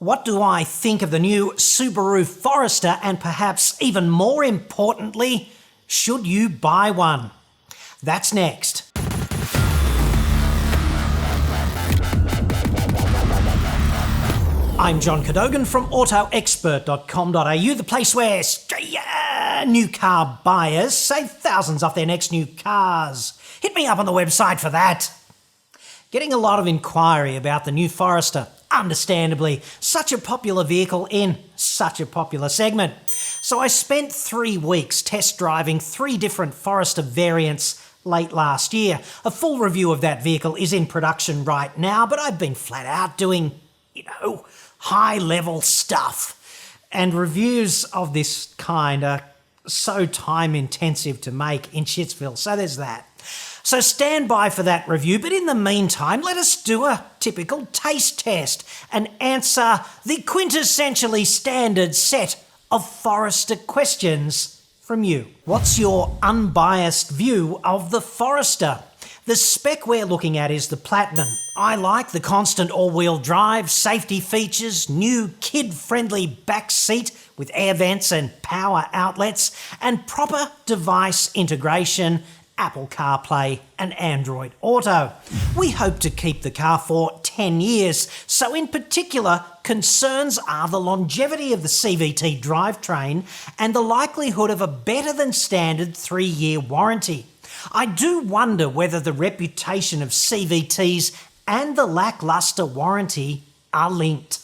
What do I think of the new Subaru Forester, and perhaps even more importantly, should you buy one? That's next. I'm John Cadogan from autoexpert.com.au, the place where new car buyers save thousands off their next new cars. Hit me up on the website for that. Getting a lot of inquiry about the new Forester. Understandably, such a popular vehicle in such a popular segment. So I spent 3 weeks test driving 3 different Forester variants late last year. A full review of that vehicle is in production right now, but I've been flat out doing, high-level stuff. And reviews of this kind are so time-intensive to make in Shitsville, so there's that. So stand by for that review, but in the meantime, let us do a typical taste test and answer the quintessentially standard set of Forester questions from you. What's your unbiased view of the Forester? The spec we're looking at is the Platinum. I like the constant all-wheel drive, safety features, new kid-friendly back seat with air vents and power outlets, and proper device integration, Apple CarPlay and Android Auto. We hope to keep the car for 10 years, so in particular, concerns are the longevity of the CVT drivetrain and the likelihood of a better than standard 3-year warranty. I do wonder whether the reputation of CVTs and the lacklustre warranty are linked.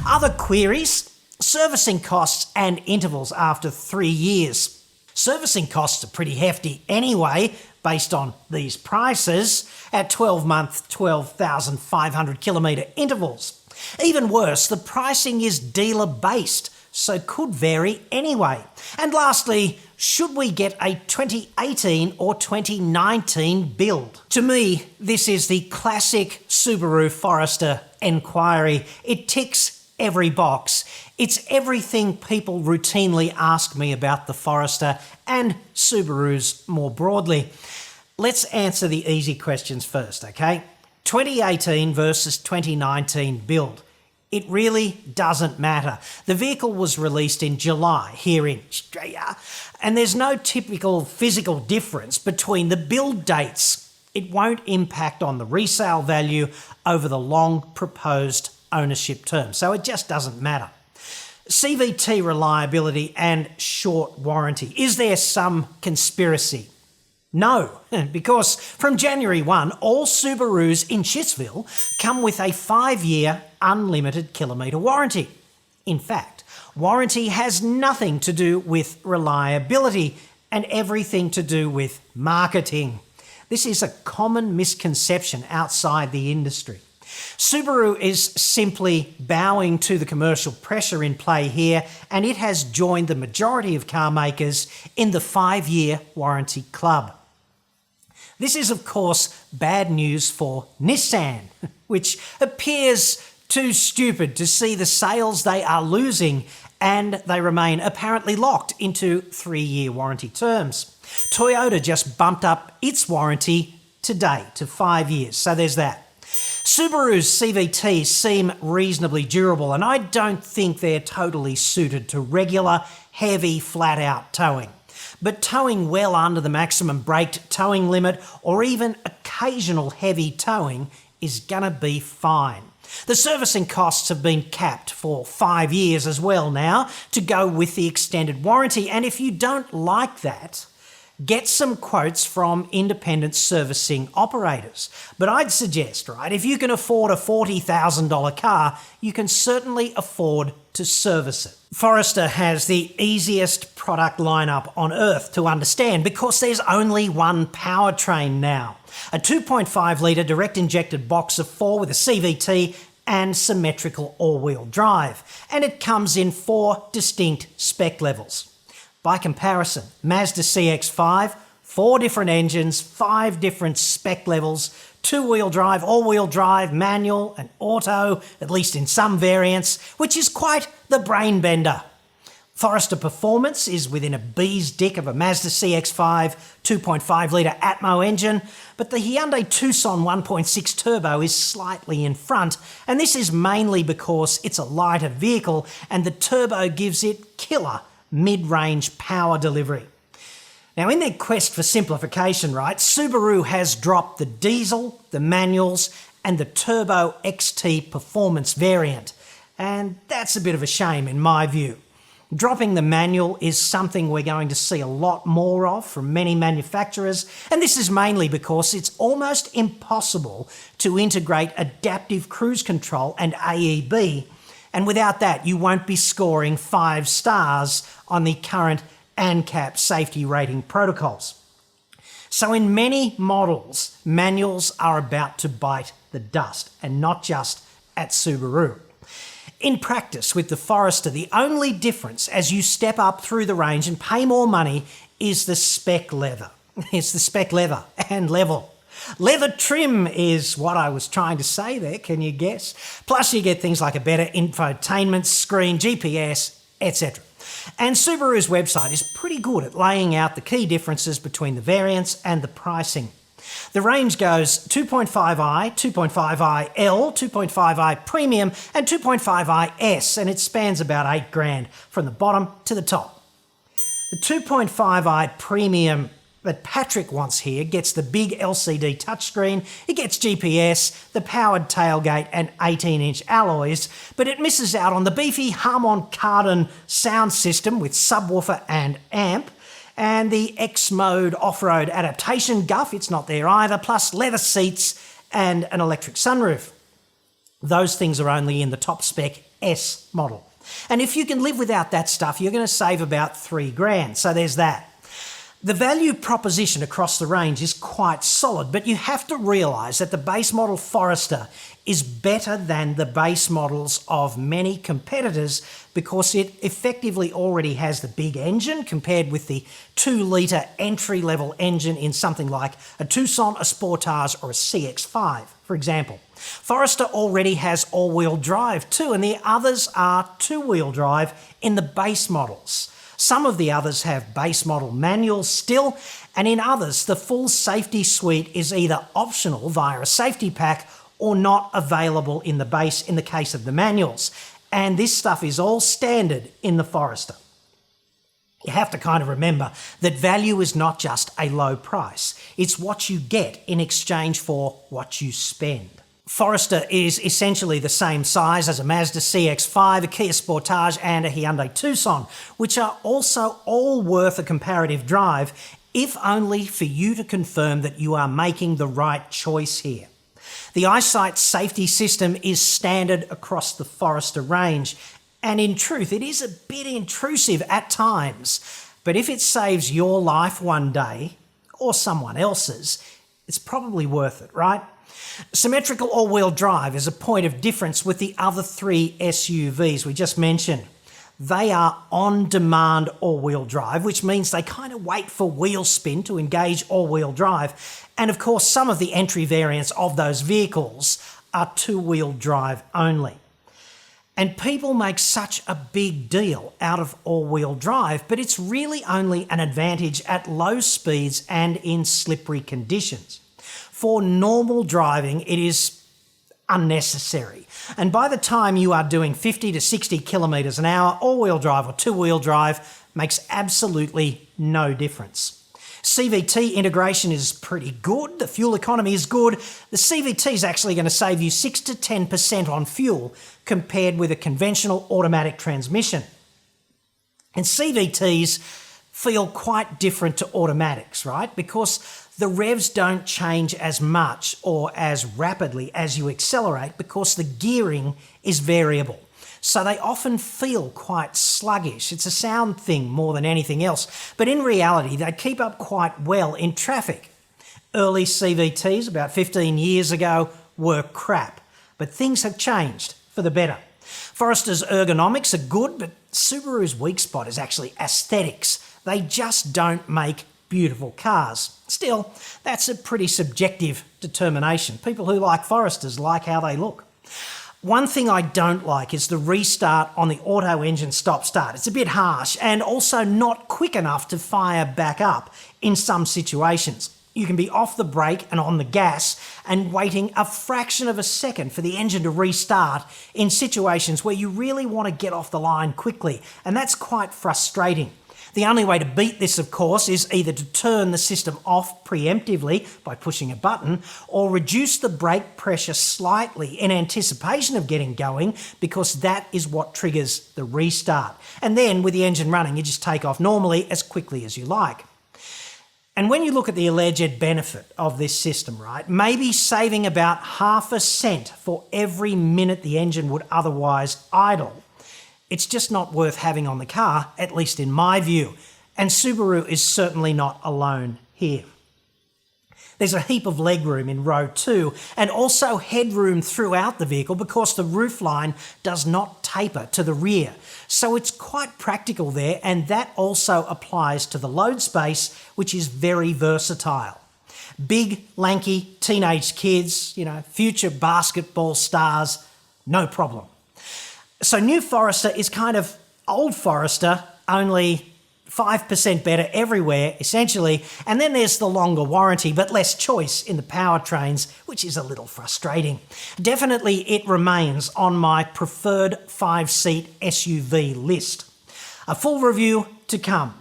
Other queries? Servicing costs and intervals after 3 years. Servicing costs are pretty hefty anyway, based on these prices, at 12-month, 12,500 kilometre intervals. Even worse, the pricing is dealer-based, so could vary anyway. And lastly, should we get a 2018 or 2019 build? To me, this is the classic Subaru Forester enquiry. It ticks every box. It's everything people routinely ask me about the Forester and Subarus more broadly. Let's answer the easy questions first, okay? 2018 versus 2019 build. It really doesn't matter. The vehicle was released in July here in Australia, and there's no typical physical difference between the build dates. It won't impact on the resale value over the long proposed ownership term, so it just doesn't matter. CVT reliability and short warranty. Is there some conspiracy? No, because from January 1, all Subarus in Shitsville come with a 5-year unlimited kilometre warranty. In fact, warranty has nothing to do with reliability and everything to do with marketing. This is a common misconception outside the industry. Subaru is simply bowing to the commercial pressure in play here, and it has joined the majority of car makers in the 5-year warranty club. This is, of course, bad news for Nissan, which appears too stupid to see the sales they are losing, and they remain apparently locked into 3-year warranty terms. Toyota just bumped up its warranty today to 5 years, so there's that. Subaru's CVTs seem reasonably durable, and I don't think they're totally suited to regular, heavy, flat-out towing. But towing well under the maximum braked towing limit, or even occasional heavy towing, is gonna be fine. The servicing costs have been capped for 5 years as well now to go with the extended warranty, and if you don't like that, get some quotes from independent servicing operators. But I'd suggest, if you can afford a $40,000 car, you can certainly afford to service it. Forester has the easiest product lineup on earth to understand because there's only one powertrain now. A 2.5 litre direct injected box of 4 with a CVT and symmetrical all-wheel drive. And it comes in 4 distinct spec levels. By comparison, Mazda CX-5, 4 different engines, 5 different spec levels, 2-wheel drive, all-wheel drive, manual and auto, at least in some variants, which is quite the brain bender. Forester performance is within a bee's dick of a Mazda CX-5 2.5 litre Atmo engine, but the Hyundai Tucson 1.6 turbo is slightly in front, and this is mainly because it's a lighter vehicle and the turbo gives it killer mid-range power delivery. Now, in their quest for simplification, right, Subaru has dropped the diesel, the manuals, and the Turbo XT performance variant, and that's a bit of a shame in my view. Dropping the manual is something we're going to see a lot more of from many manufacturers, and this is mainly because it's almost impossible to integrate adaptive cruise control and AEB, and without that you won't be scoring 5 stars on the current ANCAP safety rating protocols. So in many models, manuals are about to bite the dust, and not just at Subaru. In practice, with the Forester, the only difference as you step up through the range and pay more money is the spec leather. It's the spec leather and level. Leather trim is what I was trying to say there, can you guess? Plus you get things like a better infotainment screen, GPS, etc. And Subaru's website is pretty good at laying out the key differences between the variants and the pricing. The range goes 2.5i, 2.5i L, 2.5i Premium and 2.5i S, and it spans about $8,000 from the bottom to the top. The 2.5i Premium that Patrick wants here gets the big LCD touchscreen, it gets GPS, the powered tailgate and 18-inch alloys, but it misses out on the beefy Harman Kardon sound system with subwoofer and amp, and the X-Mode off-road adaptation guff, it's not there either, plus leather seats and an electric sunroof. Those things are only in the top spec S model. And if you can live without that stuff, you're going to save about $3,000, so there's that. The value proposition across the range is quite solid, but you have to realise that the base model Forester is better than the base models of many competitors because it effectively already has the big engine compared with the 2-litre entry-level engine in something like a Tucson, a Sportage or a CX-5, for example. Forester already has all-wheel drive too, and the others are two-wheel drive in the base models. Some of the others have base model manuals still, and in others the full safety suite is either optional via a safety pack or not available in the base in the case of the manuals. And this stuff is all standard in the Forester. You have to kind of remember that value is not just a low price. It's what you get in exchange for what you spend. Forester is essentially the same size as a Mazda CX-5, a Kia Sportage and a Hyundai Tucson, which are also all worth a comparative drive, if only for you to confirm that you are making the right choice here. The EyeSight safety system is standard across the Forester range, and in truth it is a bit intrusive at times, but if it saves your life one day, or someone else's, it's probably worth it, right? Symmetrical all-wheel drive is a point of difference with the other 3 SUVs we just mentioned. They are on-demand all-wheel drive, which means they kind of wait for wheel spin to engage all-wheel drive. And of course, some of the entry variants of those vehicles are two-wheel drive only. And people make such a big deal out of all-wheel drive, but it's really only an advantage at low speeds and in slippery conditions. For normal driving, it is unnecessary. And by the time you are doing 50 to 60 kilometres an hour, all-wheel drive or two-wheel drive makes absolutely no difference. CVT integration is pretty good. The fuel economy is good. The CVT is actually going to save you 6 to 10% on fuel compared with a conventional automatic transmission. And CVTs feel quite different to automatics, right? Because the revs don't change as much or as rapidly as you accelerate because the gearing is variable. So they often feel quite sluggish. It's a sound thing more than anything else. But in reality, they keep up quite well in traffic. Early CVTs, about 15 years ago, were crap. But things have changed for the better. Forester's ergonomics are good, but Subaru's weak spot is actually aesthetics. They just don't make beautiful cars. Still, that's a pretty subjective determination. People who like Foresters like how they look. One thing I don't like is the restart on the auto engine stop-start. It's a bit harsh and also not quick enough to fire back up in some situations. You can be off the brake and on the gas and waiting a fraction of a second for the engine to restart in situations where you really want to get off the line quickly, and that's quite frustrating. The only way to beat this, of course, is either to turn the system off preemptively by pushing a button or reduce the brake pressure slightly in anticipation of getting going, because that is what triggers the restart. And then with the engine running, you just take off normally as quickly as you like. And when you look at the alleged benefit of this system, right, maybe saving about half a cent for every minute the engine would otherwise idle, it's just not worth having on the car, at least in my view. And Subaru is certainly not alone here. There's a heap of legroom in row 2 and also headroom throughout the vehicle because the roofline does not taper to the rear. So it's quite practical there, and that also applies to the load space, which is very versatile. Big, lanky teenage kids, future basketball stars, no problem. So New Forester is kind of old Forester, only 5% better everywhere, essentially. And then there's the longer warranty, but less choice in the powertrains, which is a little frustrating. Definitely it remains on my preferred 5-seat SUV list. A full review to come.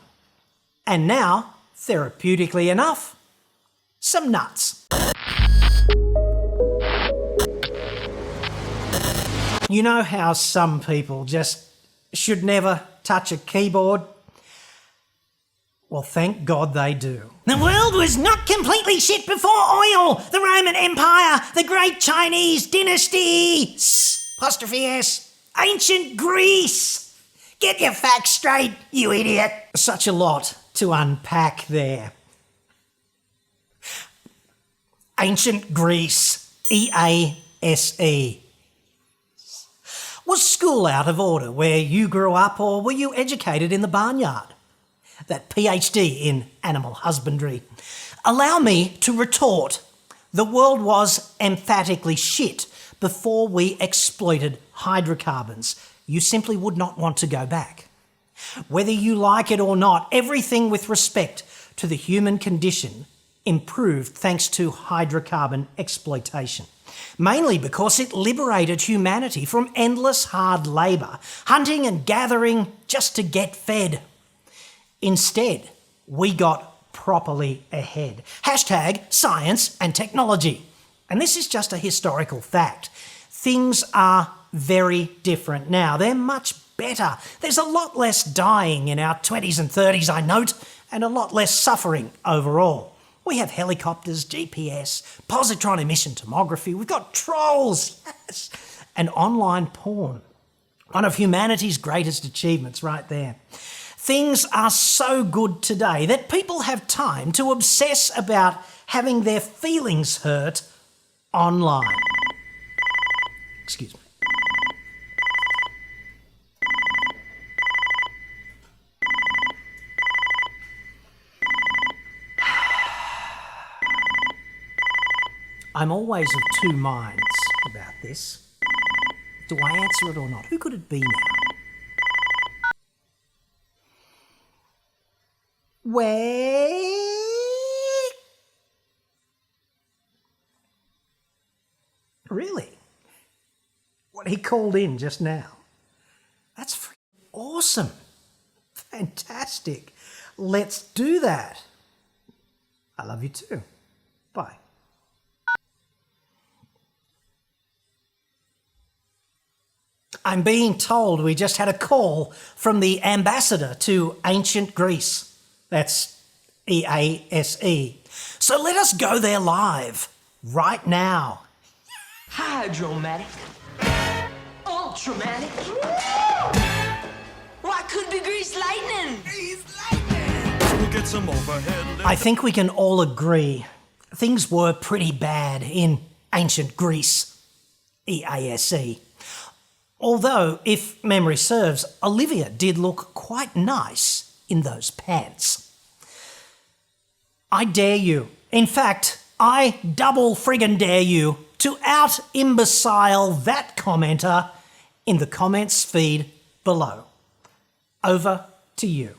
And now, therapeutically enough, some nuts. You know how some people just should never touch a keyboard? Well, thank God they do. The world was not completely shit before oil. The Roman Empire, the Great Chinese Dynasty, apostrophe S, ancient Greece. Get your facts straight, you idiot. Such a lot to unpack there. Ancient Greece, EASE. Was school out of order where you grew up, or were you educated in the barnyard? That PhD in animal husbandry. Allow me to retort. The world was emphatically shit before we exploited hydrocarbons. You simply would not want to go back. Whether you like it or not, everything with respect to the human condition improved thanks to hydrocarbon exploitation. Mainly because it liberated humanity from endless hard labour, hunting and gathering just to get fed. Instead, we got properly ahead. Hashtag science and technology. And this is just a historical fact. Things are very different now. They're much better. There's a lot less dying in our 20s and 30s, I note, and a lot less suffering overall. We have helicopters, GPS, positron emission tomography. We've got trolls, yes, and online porn. One of humanity's greatest achievements right there. Things are so good today that people have time to obsess about having their feelings hurt online. Excuse me. I'm always of two minds about this. Do I answer it or not? Who could it be now? Wait. Really? What he called in just now. That's freaking awesome. Fantastic. Let's do that. I love you too. Bye. I'm being told we just had a call from the ambassador to ancient Greece. That's EASE. So let us go there live, right now. Hydromatic. Ultramatic. Why could be grease lightning? Grease lightning. We'll get some overhead. I think we can all agree things were pretty bad in ancient Greece, EASE. Although, if memory serves, Olivia did look quite nice in those pants. I dare you, in fact, I double friggin' dare you to out-imbecile that commenter in the comments feed below. Over to you.